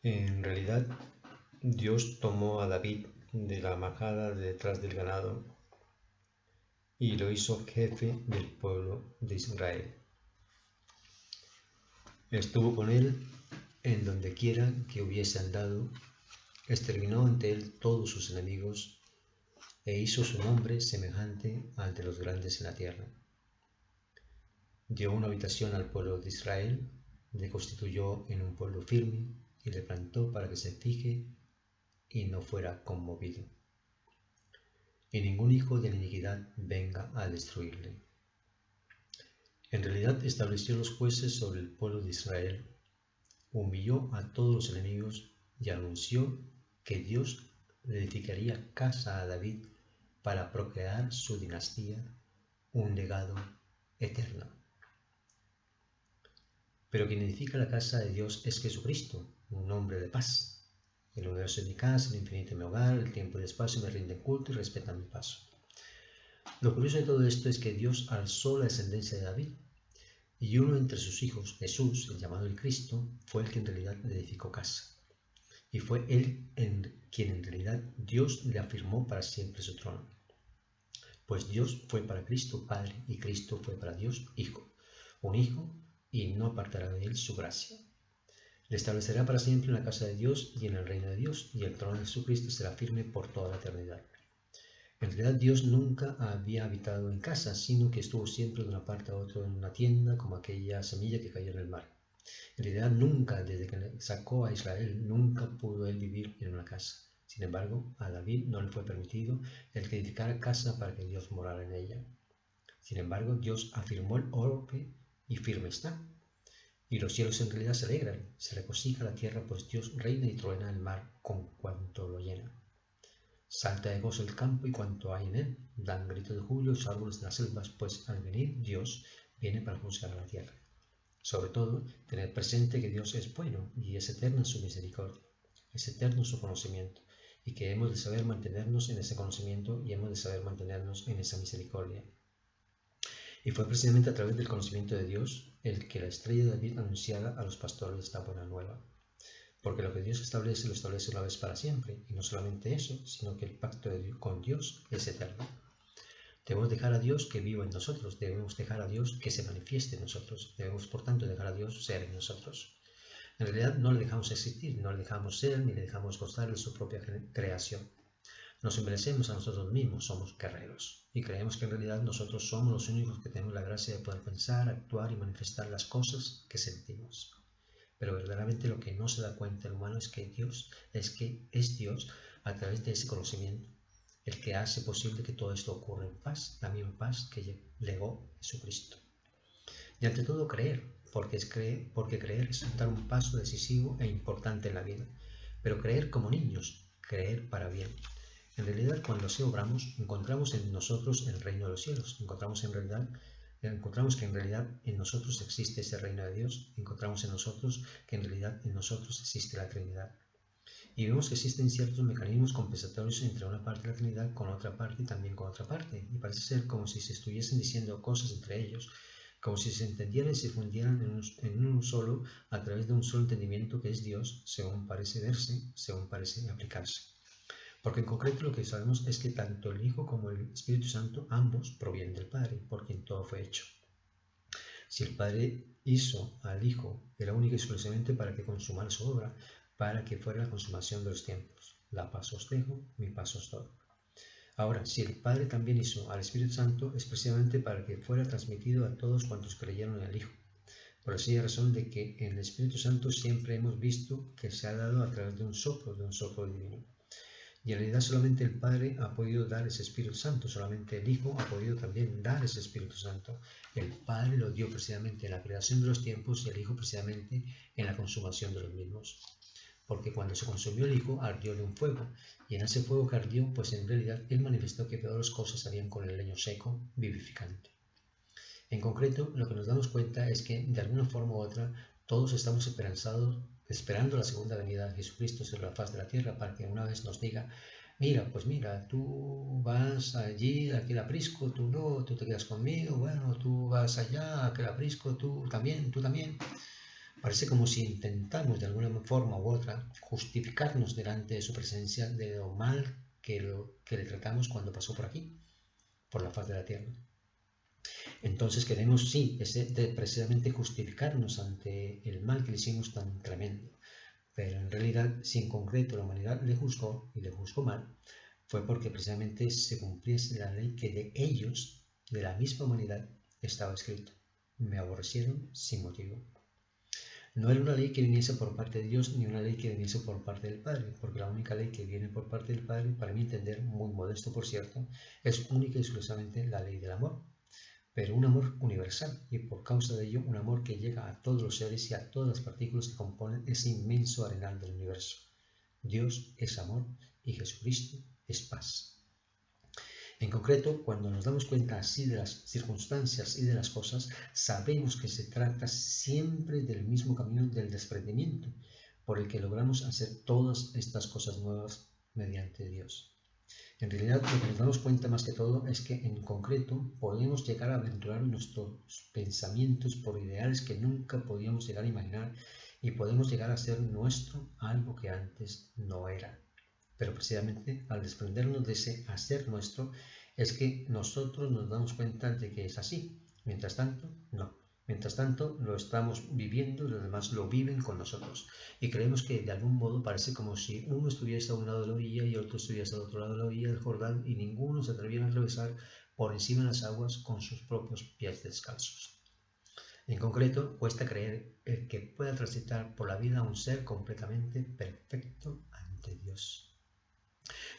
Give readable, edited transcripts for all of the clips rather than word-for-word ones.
En realidad, Dios tomó a David de la majada de detrás del ganado y lo hizo jefe del pueblo de Israel. Estuvo con él en donde quiera que hubiese andado, exterminó ante él todos sus enemigos e hizo su nombre semejante al de los grandes en la tierra. Dio una habitación al pueblo de Israel, le constituyó en un pueblo firme y le plantó para que se fije y no fuera conmovido, y ningún hijo de la iniquidad venga a destruirle. En realidad estableció los jueces sobre el pueblo de Israel, humilló a todos los enemigos y anunció que Dios le edificaría casa a David para procrear su dinastía, un legado eterno. Pero quien edifica la casa de Dios es Jesucristo, un hombre de paz. El universo es mi casa, el infinito es mi hogar, el tiempo y el espacio me rinden culto y respetan mi paso. Lo curioso de todo esto es que Dios alzó la descendencia de David, y uno entre sus hijos, Jesús, el llamado el Cristo, fue el que en realidad le edificó casa. Y fue él quien en realidad Dios le afirmó para siempre su trono. Pues Dios fue para Cristo Padre y Cristo fue para Dios Hijo, un Hijo, y no apartará de él su gracia. Le establecerá para siempre en la casa de Dios y en el reino de Dios, y el trono de Jesucristo será firme por toda la eternidad. En realidad Dios nunca había habitado en casa, sino que estuvo siempre de una parte a otra en una tienda, como aquella semilla que cayó en el mar. En realidad nunca, desde que sacó a Israel, nunca pudo él vivir en una casa. Sin embargo, a David no le fue permitido el que edificara casa para que Dios morara en ella. Sin embargo, Dios afirmó el orbe y firme está. Y los cielos en realidad se alegran, se regocija la tierra, pues Dios reina y truena el mar con cuanto lo llena. Salta de gozo el campo y cuanto hay en él, dan grito de júbilo los árboles de las selvas, pues al venir Dios viene para juzgar a la tierra. Sobre todo, tener presente que Dios es bueno y es eterno en su misericordia, es eterno en su conocimiento, y que hemos de saber mantenernos en ese conocimiento y hemos de saber mantenernos en esa misericordia. Y fue precisamente a través del conocimiento de Dios el que la estrella de David anunciara a los pastores esta buena nueva. Porque lo que Dios establece lo establece una vez para siempre, y no solamente eso, sino que el pacto con Dios es eterno. Debemos dejar a Dios que viva en nosotros, debemos dejar a Dios que se manifieste en nosotros, debemos por tanto dejar a Dios ser en nosotros. En realidad no le dejamos existir, no le dejamos ser, ni le dejamos gozar de su propia creación. Nos embellecemos a nosotros mismos, somos guerreros, y creemos que en realidad nosotros somos los únicos que tenemos la gracia de poder pensar, actuar y manifestar las cosas que sentimos. Pero verdaderamente lo que no se da cuenta el humano es que es Dios a través de ese conocimiento el que hace posible que todo esto ocurra en paz, la misma paz que legó Jesucristo. Y ante todo creer, porque creer es dar un paso decisivo e importante en la vida, pero creer como niños, creer para bien. En realidad, cuando así obramos, encontramos en nosotros el reino de los cielos, encontramos que en realidad en nosotros existe ese reino de Dios, encontramos en nosotros que en realidad en nosotros existe la Trinidad. Y vemos que existen ciertos mecanismos compensatorios entre una parte de la Trinidad con otra parte y también con otra parte, y parece ser como si se estuviesen diciendo cosas entre ellos, como si se entendieran y se fundieran en uno solo a través de un solo entendimiento que es Dios, según parece verse, según parece aplicarse. Porque en concreto lo que sabemos es que tanto el Hijo como el Espíritu Santo ambos provienen del Padre, por quien todo fue hecho. Si el Padre hizo al Hijo, era única y exclusivamente para que consumara su obra, para que fuera la consumación de los tiempos. La paz os dejo, mi paz os doy. Ahora, si el Padre también hizo al Espíritu Santo, es precisamente para que fuera transmitido a todos cuantos creyeron en el Hijo. Por la sencilla razón de que en el Espíritu Santo siempre hemos visto que se ha dado a través de un soplo divino. Y en realidad solamente el Padre ha podido dar ese Espíritu Santo, solamente el Hijo ha podido también dar ese Espíritu Santo. El Padre lo dio precisamente en la creación de los tiempos y el Hijo precisamente en la consumación de los mismos. Porque cuando se consumió el Hijo, ardióle un fuego, y en ese fuego que ardió, pues en realidad Él manifestó que todas las cosas salían con el leño seco, vivificante. En concreto, lo que nos damos cuenta es que, de alguna forma u otra, todos estamos esperando la segunda venida de Jesucristo sobre la faz de la tierra para que una vez nos diga, mira, tú vas allí, a aquel aprisco, tú no, tú te quedas conmigo, bueno, tú vas allá, a aquel aprisco, tú también. Parece como si intentamos de alguna forma u otra justificarnos delante de su presencia de lo mal que le tratamos cuando pasó por aquí, por la faz de la tierra. Entonces queremos, sí, precisamente justificarnos ante el mal que le hicimos tan tremendo. Pero en realidad, si en concreto la humanidad le juzgó y le juzgó mal, fue porque precisamente se cumpliese la ley que de ellos, de la misma humanidad, estaba escrito. Me aborrecieron sin motivo. No era una ley que viniese por parte de Dios ni una ley que viniese por parte del Padre, porque la única ley que viene por parte del Padre, para mi entender, muy modesto por cierto, es única y exclusivamente la ley del amor, pero un amor universal y por causa de ello un amor que llega a todos los seres y a todas las partículas que componen ese inmenso arenal del universo. Dios es amor y Jesucristo es paz. En concreto, cuando nos damos cuenta así de las circunstancias y de las cosas, sabemos que se trata siempre del mismo camino del desprendimiento, por el que logramos hacer todas estas cosas nuevas mediante Dios. En realidad, lo que nos damos cuenta más que todo es que en concreto podemos llegar a aventurar nuestros pensamientos por ideales que nunca podíamos llegar a imaginar y podemos llegar a ser nuestro algo que antes no era. Pero precisamente al desprendernos de ese hacer nuestro es que nosotros nos damos cuenta de que es así. Mientras tanto, no. Mientras tanto, lo estamos viviendo y los demás lo viven con nosotros. Y creemos que de algún modo parece como si uno estuviese a un lado de la orilla y otro estuviese al otro lado de la orilla del Jordán y ninguno se atreviera a atravesar por encima de las aguas con sus propios pies descalzos. En concreto, cuesta creer que pueda transitar por la vida un ser completamente perfecto ante Dios.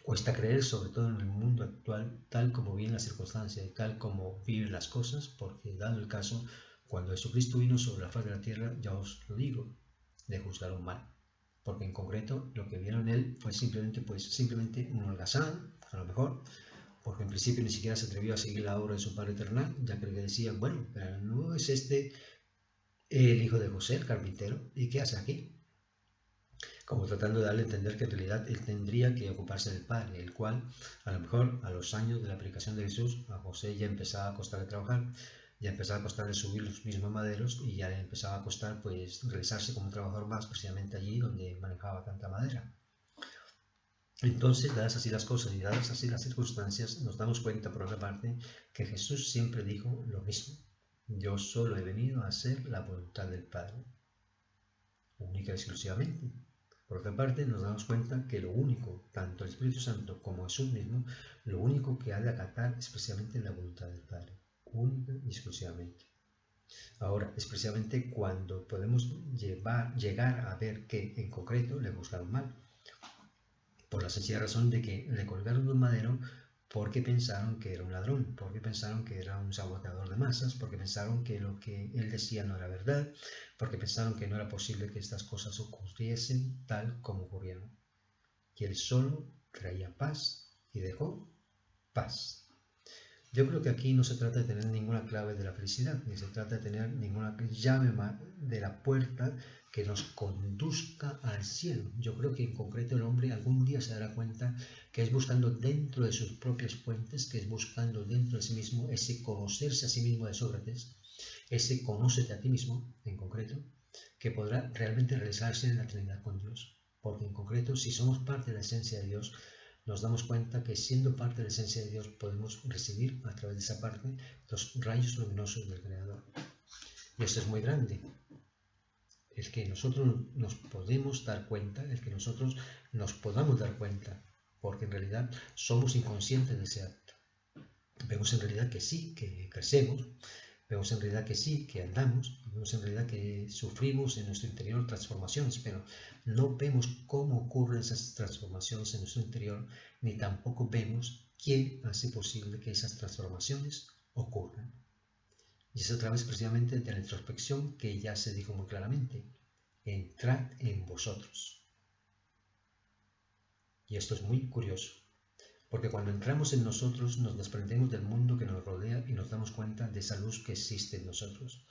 Cuesta creer, sobre todo en el mundo actual, tal como viven las circunstancias y tal como viven las cosas, porque dado el caso, cuando Jesucristo vino sobre la faz de la tierra, ya os lo digo, le juzgaron mal. Porque en concreto lo que vieron en él fue simplemente un holgazán, a lo mejor, porque en principio ni siquiera se atrevió a seguir la obra de su Padre Eternal, ya que le decían, bueno, pero no es este el hijo de José, el carpintero, ¿y qué hace aquí? Como tratando de darle a entender que en realidad él tendría que ocuparse del Padre, el cual, a lo mejor, a los años de la predicación de Jesús, a José ya empezaba a costar de trabajar, ya empezaba a costar de subir los mismos maderos y ya le empezaba a costar pues realizarse como un trabajador más, precisamente allí donde manejaba tanta madera. Entonces, dadas así las cosas y dadas así las circunstancias, nos damos cuenta, por otra parte, que Jesús siempre dijo lo mismo. Yo solo he venido a hacer la voluntad del Padre, única y exclusivamente. Por otra parte, nos damos cuenta que lo único, tanto el Espíritu Santo como Jesús mismo, lo único que ha de acatar es precisamente la voluntad del Padre, única y exclusivamente. Ahora, es precisamente cuando podemos llegar a ver que en concreto le juzgaron mal, por la sencilla razón de que le colgaron un madero porque pensaron que era un ladrón, porque pensaron que era un saboteador de masas, porque pensaron que lo que él decía no era verdad, porque pensaron que no era posible que estas cosas ocurriesen tal como ocurrieron. Y él solo traía paz y dejó paz. Yo creo que aquí no se trata de tener ninguna clave de la felicidad, ni se trata de tener ninguna llave de la puerta que nos conduzca al cielo. Yo creo que en concreto el hombre algún día se dará cuenta que es buscando dentro de sus propias fuentes, que es buscando dentro de sí mismo ese conocerse a sí mismo de Sócrates, ese conócete a ti mismo en concreto, que podrá realmente realizarse en la Trinidad con Dios. Porque en concreto, si somos parte de la esencia de Dios, nos damos cuenta que siendo parte de la esencia de Dios podemos recibir a través de esa parte los rayos luminosos del Creador. Y esto es muy grande. El que nosotros nos podemos dar cuenta, el que nosotros nos podamos dar cuenta, porque en realidad somos inconscientes de ese acto. Vemos en realidad que sí, que crecemos, vemos en realidad que sí, que andamos, vemos en realidad que sufrimos en nuestro interior transformaciones, pero no vemos cómo ocurren esas transformaciones en nuestro interior, ni tampoco vemos quién hace posible que esas transformaciones ocurran. Y es a través precisamente de la introspección que ya se dijo muy claramente, entrad en vosotros. Y esto es muy curioso, porque cuando entramos en nosotros nos desprendemos del mundo que nos rodea y nos damos cuenta de esa luz que existe en nosotros.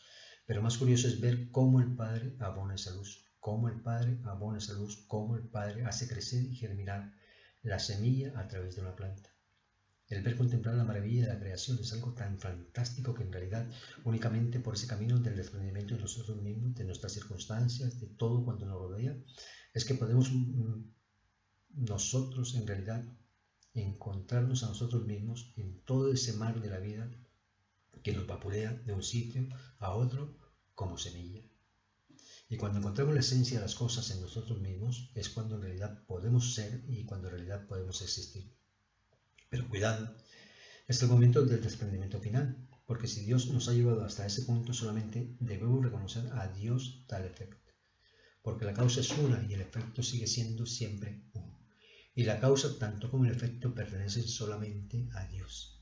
Pero más curioso es ver cómo el Padre abona esa luz, cómo el Padre abona esa luz, cómo el Padre hace crecer y germinar la semilla a través de una planta. El ver contemplar la maravilla de la creación es algo tan fantástico que en realidad únicamente por ese camino del desprendimiento de nosotros mismos, de nuestras circunstancias, de todo cuanto nos rodea, es que podemos nosotros en realidad encontrarnos a nosotros mismos en todo ese mar de la vida que nos vapulea de un sitio a otro como semilla. Y cuando encontramos la esencia de las cosas en nosotros mismos es cuando en realidad podemos ser y cuando en realidad podemos existir. Pero cuidado, es el momento del desprendimiento final, porque si Dios nos ha llevado hasta ese punto solamente debemos reconocer a Dios tal efecto, porque la causa es una y el efecto sigue siendo siempre uno. Y la causa tanto como el efecto pertenecen solamente a Dios.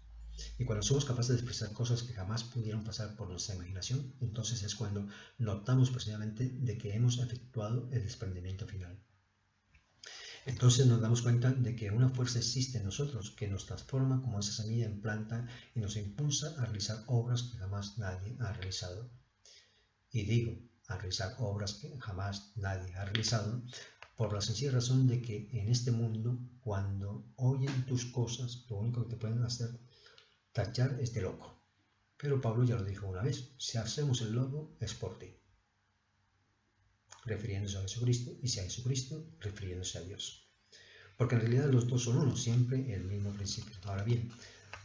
Y cuando somos capaces de expresar cosas que jamás pudieron pasar por nuestra imaginación, entonces es cuando notamos precisamente de que hemos efectuado el desprendimiento final. Entonces nos damos cuenta de que una fuerza existe en nosotros que nos transforma como esa semilla en planta y nos impulsa a realizar obras que jamás nadie ha realizado. Y digo, a realizar obras que jamás nadie ha realizado por la sencilla razón de que en este mundo, cuando oyen tus cosas, lo único que te pueden hacer tachar es de loco. Pero Pablo ya lo dijo una vez, si hacemos el loco es por ti, refiriéndose a Jesucristo, y si a Jesucristo, refiriéndose a Dios. Porque en realidad los dos son uno, siempre el mismo principio. Ahora bien,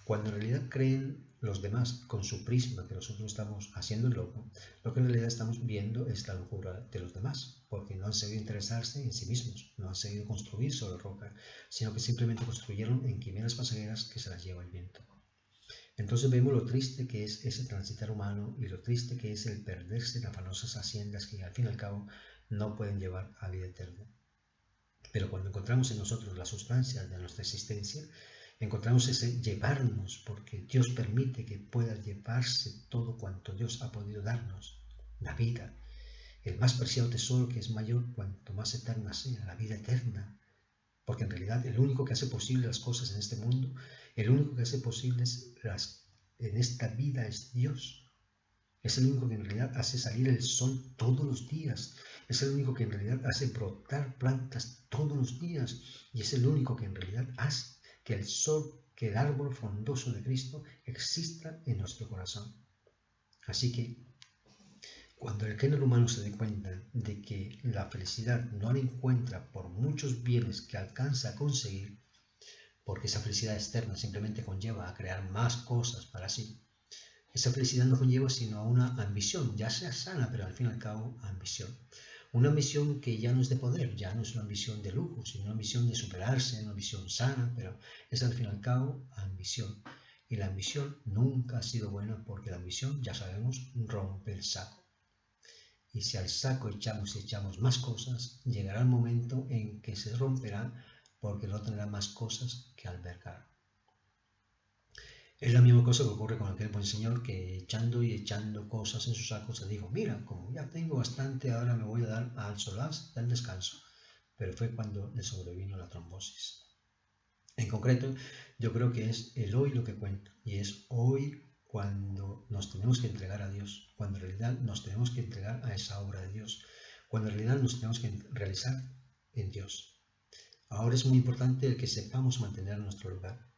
cuando en realidad creen los demás con su prisma que nosotros estamos haciendo el loco, lo que en realidad estamos viendo es la locura de los demás, porque no han sabido interesarse en sí mismos, no han sabido construir sobre roca, sino que simplemente construyeron en quimeras pasajeras que se las lleva el viento. Entonces vemos lo triste que es ese transitar humano y lo triste que es el perderse en afanosas haciendas que al fin y al cabo no pueden llevar a vida eterna. Pero cuando encontramos en nosotros la sustancia de nuestra existencia, encontramos ese llevarnos, porque Dios permite que pueda llevarse todo cuanto Dios ha podido darnos, la vida, el más preciado tesoro que es mayor cuanto más eterna sea, la vida eterna. Porque en realidad el único que hace posible las cosas en este mundo, el único que hace posibles en esta vida es Dios. Es el único que en realidad hace salir el sol todos los días. Es el único que en realidad hace brotar plantas todos los días. Y es el único que en realidad hace que el sol, que el árbol frondoso de Cristo exista en nuestro corazón. Así que cuando el género humano se dé cuenta de que la felicidad no la encuentra por muchos bienes que alcanza a conseguir, porque esa felicidad externa simplemente conlleva a crear más cosas para sí, esa felicidad no conlleva sino a una ambición, ya sea sana, pero al fin y al cabo ambición. Una ambición que ya no es de poder, ya no es una ambición de lujo, sino una ambición de superarse, una ambición sana, pero es al fin y al cabo ambición. Y la ambición nunca ha sido buena porque la ambición, ya sabemos, rompe el saco. Y si al saco echamos más cosas, llegará el momento en que se romperá porque no tendrá más cosas que albergar. Es la misma cosa que ocurre con aquel buen señor que echando y echando cosas en su saco se dijo, mira, como ya tengo bastante, ahora me voy a dar al solaz del descanso. Pero fue cuando le sobrevino la trombosis. En concreto, yo creo que es el hoy lo que cuenta, y es hoy cuando nos tenemos que entregar a Dios, cuando en realidad nos tenemos que entregar a esa obra de Dios, cuando en realidad nos tenemos que realizar en Dios. Ahora es muy importante el que sepamos mantener nuestro lugar.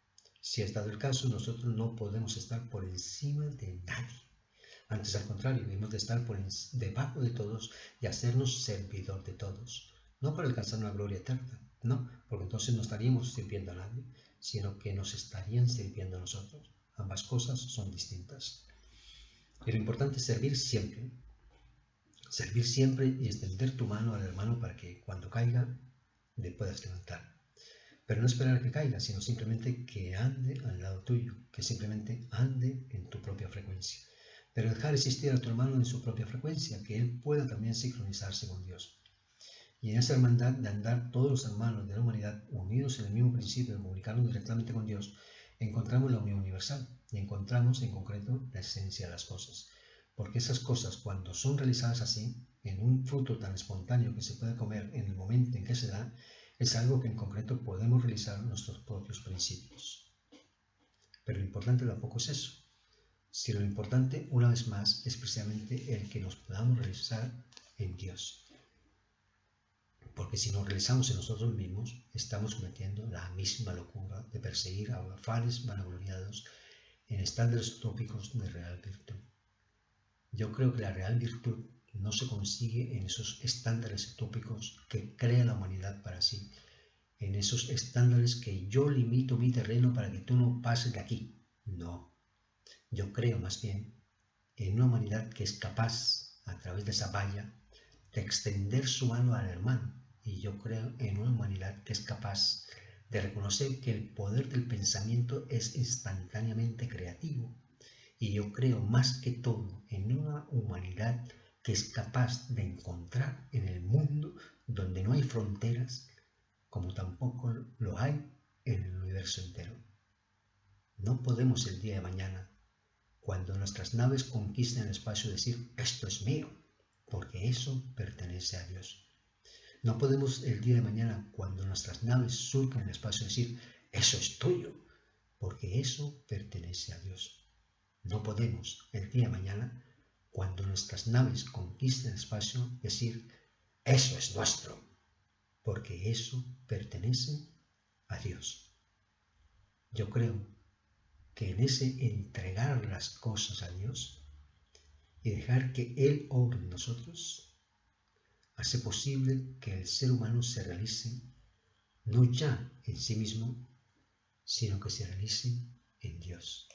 Si es dado el caso, nosotros no podemos estar por encima de nadie. Antes, al contrario, debemos de estar debajo de todos y hacernos servidor de todos. No para alcanzar una gloria eterna, no, porque entonces no estaríamos sirviendo a nadie, sino que nos estarían sirviendo a nosotros. Ambas cosas son distintas. Y lo importante es servir siempre y extender tu mano al hermano para que cuando caiga le puedas levantar. Pero no esperar a que caiga, sino simplemente que ande al lado tuyo, que simplemente ande en tu propia frecuencia. Pero dejar existir a tu hermano en su propia frecuencia, que él pueda también sincronizarse con Dios. Y en esa hermandad de andar todos los hermanos de la humanidad unidos en el mismo principio de comunicarnos directamente con Dios, encontramos la unión universal y encontramos en concreto la esencia de las cosas. Porque esas cosas, cuando son realizadas así, en un fruto tan espontáneo que se puede comer en el momento en que se da, es algo que en concreto podemos realizar nuestros propios principios. Pero lo importante tampoco es eso, sino lo importante, una vez más, es precisamente el que nos podamos realizar en Dios. Porque si nos realizamos en nosotros mismos, estamos cometiendo la misma locura de perseguir a afanes vanagloriados en estándares utópicos de real virtud. Yo creo que la real virtud no se consigue en esos estándares utópicos que crea la humanidad para sí, en esos estándares que yo limito mi terreno para que tú no pases de aquí. No, yo creo más bien en una humanidad que es capaz, a través de esa valla, de extender su mano al hermano. Y yo creo en una humanidad que es capaz de reconocer que el poder del pensamiento es instantáneamente creativo. Y yo creo más que todo en una humanidad que es capaz de encontrar en el mundo donde no hay fronteras, como tampoco lo hay en el universo entero. No podemos el día de mañana, cuando nuestras naves conquisten el espacio, decir esto es mío, porque eso pertenece a Dios. No podemos el día de mañana, cuando nuestras naves surcan el espacio, decir eso es tuyo, porque eso pertenece a Dios. No podemos el día de mañana, cuando nuestras naves conquisten el espacio, decir eso es nuestro, porque eso pertenece a Dios. Yo creo que en ese entregar las cosas a Dios y dejar que Él obre en nosotros, hace posible que el ser humano se realice no ya en sí mismo, sino que se realice en Dios.